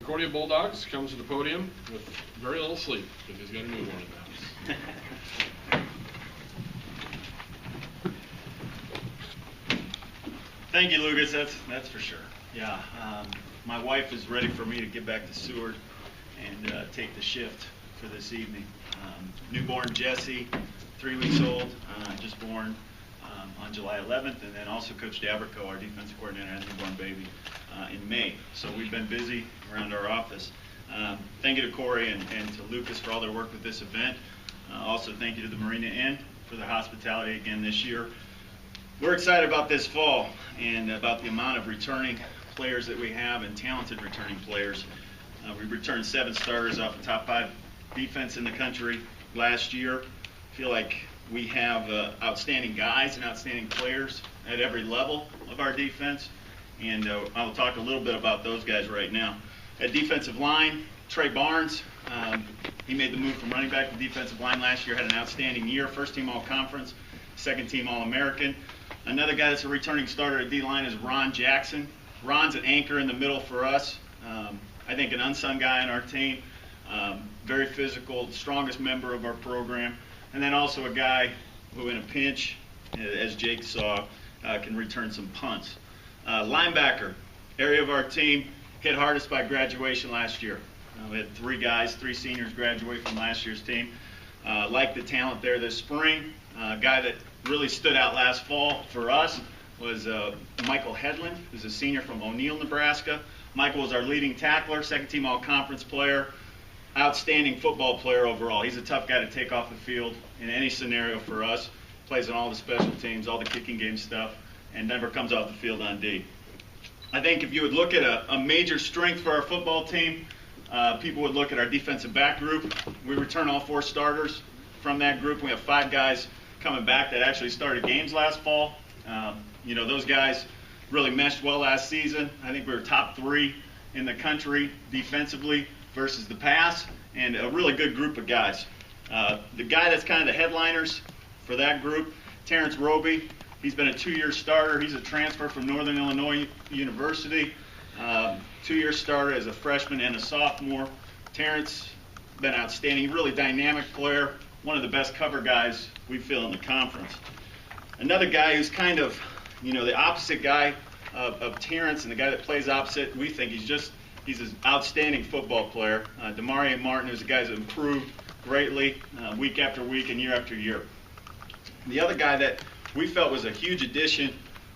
Concordia Bulldogs comes to the podium with very little sleep because he's got a newborn in the house. Thank you, Lucas. That's for sure. Yeah, my wife is ready for me to get back to Seward and take the shift for this evening. Newborn Jesse, 3 weeks old, just born on July 11th, and then also Coach Dabrico, our defensive coordinator, had a newborn baby in May. So we've been busy around our office. Thank you to Corey and to Lucas for all their work with this event. Also thank you to the Marina Inn for their hospitality again this year. We're excited about this fall and about the amount of returning players that we have and talented returning players. We returned 7 starters off the top 5 defense in the country last year. I feel like we have outstanding guys and outstanding players at every level of our defense, and I'll talk a little bit about those guys right now. At defensive line, Trey Barnes, he made the move from running back to defensive line last year, had an outstanding year, first team all-conference, second team all-American. Another guy that's a returning starter at D-line is Ron Jackson. Ron's an anchor in the middle for us. I think an unsung guy on our team, very physical, strongest member of our program, and then also a guy who in a pinch, as Jake saw, can return some punts. Linebacker, area of our team, hit hardest by graduation last year. We had 3 seniors graduate from last year's team. Like the talent there this spring. A guy that really stood out last fall for us was Michael Hedlund, who's a senior from O'Neill, Nebraska. Michael was our leading tackler, second team all-conference player, outstanding football player overall. He's a tough guy to take off the field in any scenario for us. Plays on all the special teams, all the kicking game stuff, and never comes off the field on D. I think if you would look at a major strength for our football team, people would look at our defensive back group. We return all 4 starters from that group. We have 5 guys coming back that actually started games last fall. Those guys really meshed well last season. I think we were top 3 in the country defensively versus the pass, and a really good group of guys. The guy that's kind of the headliners for that group, Terrence Roby, he's been a 2-year starter. He's a transfer from Northern Illinois University. 2-year starter as a freshman and a sophomore. Terrence, been outstanding, really dynamic player, one of the best cover guys we feel in the conference. Another guy who's kind of, the opposite guy of Terrence, and the guy that plays opposite, we think he's an outstanding football player. Demarie Martin is a guy who's improved greatly week after week and year after year. The other guy that we felt was a huge addition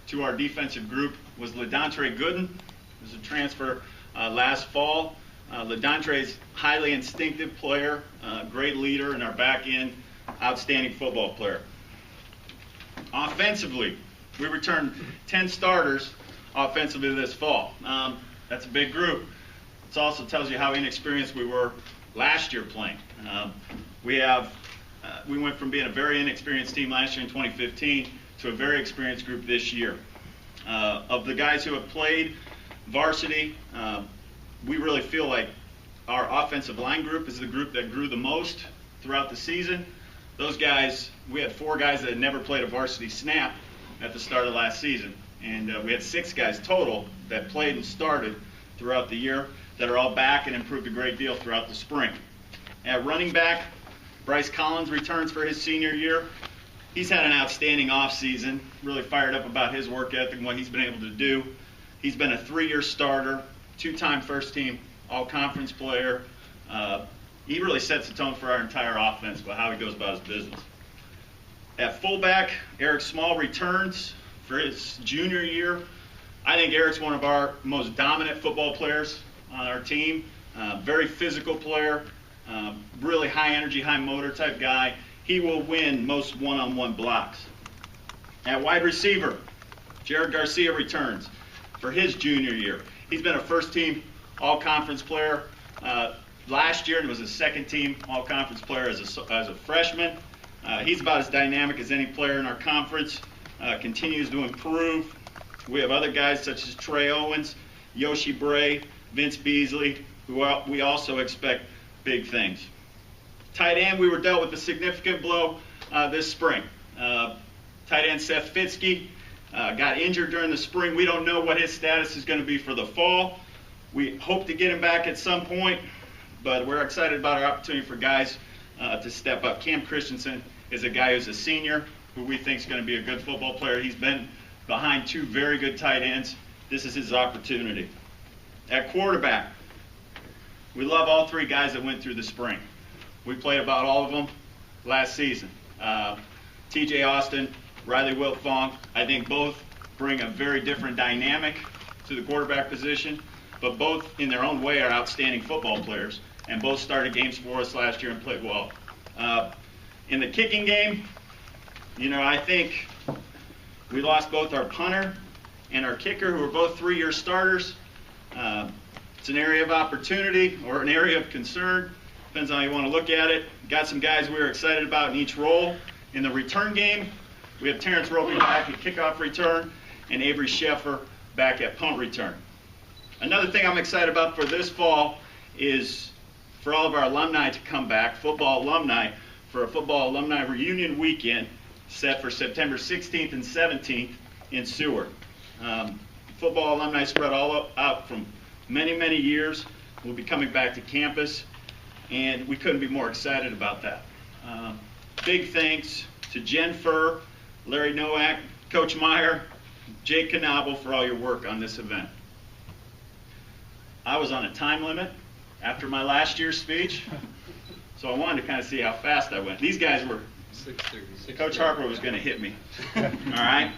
to our defensive group was LaDontre Gooden. He was a transfer last fall. LaDontre's highly instinctive player, great leader in our back end, outstanding football player. Offensively, we returned 10 starters offensively this fall. That's a big group. It also tells you how inexperienced we were last year playing. We went from being a very inexperienced team last year in 2015 to a very experienced group this year. Of the guys who have played varsity, we really feel like our offensive line group is the group that grew the most throughout the season. Those guys, we had 4 guys that had never played a varsity snap at the start of last season. And we had 6 guys total that played and started throughout the year that are all back and improved a great deal throughout the spring. At running back, Bryce Collins returns for his senior year. He's had an outstanding offseason, really fired up about his work ethic and what he's been able to do. He's been a 3-year starter, 2-time first-team all-conference player. He really sets the tone for our entire offense by how he goes about his business. At fullback, Eric Small returns for his junior year. I think Eric's one of our most dominant football players on our team. Very physical player, really high energy, high motor type guy. He will win most one-on-one blocks. At wide receiver, Jared Garcia returns for his junior year. He's been a first-team all-conference player last year and was a second-team all-conference player as a freshman. He's about as dynamic as any player in our conference, continues to improve. We have other guys such as Trey Owens, Yoshi Bray, Vince Beasley, who we also expect big things. Tight end, we were dealt with a significant blow this spring. Tight end Seth Fitzke got injured during the spring. We don't know what his status is going to be for the fall. We hope to get him back at some point, but we're excited about our opportunity for guys to step up. Cam Christensen is a guy who's a senior who we think is going to be a good football player. He's been behind two very good tight ends. This is his opportunity. At quarterback, we love all three guys that went through the spring. We played about all of them last season. TJ Austin, Riley Wiltfong, I think both bring a very different dynamic to the quarterback position, but both in their own way are outstanding football players, and both started games for us last year and played well. In the kicking game, I think we lost both our punter and our kicker, who are both three-year starters. It's an area of opportunity or an area of concern. Depends on how you want to look at it. Got some guys we were excited about in each role. In the return game, we have Terrence Roby back at kickoff return and Avery Sheffer back at punt return. Another thing I'm excited about for this fall is for all of our alumni to come back, football alumni, for a football alumni reunion weekend set for September 16th and 17th in Seward. Football alumni spread all out from many, many years. We'll be coming back to campus, and we couldn't be more excited about that. Big thanks to Jen Furr, Larry Nowak, Coach Meyer, Jake Knobel for all your work on this event. I was on a time limit after my last year's speech, so I wanted to kind of see how fast I went. These guys were, Coach Harper was going to hit me. All right?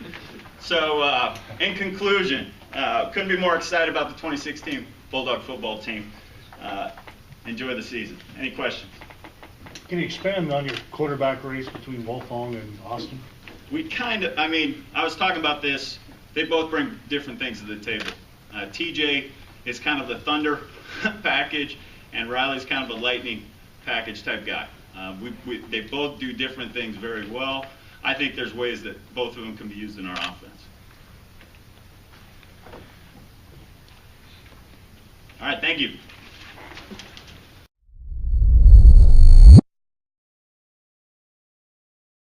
So in conclusion, couldn't be more excited about the 2016 Bulldog football team. Enjoy the season. Any questions? Can you expand on your quarterback race between Wiltfong and Austin? I was talking about this. They both bring different things to the table. TJ is kind of the thunder package, and Riley's kind of a lightning package type guy. They both do different things very well. I think there's ways that both of them can be used in our offense. All right, thank you.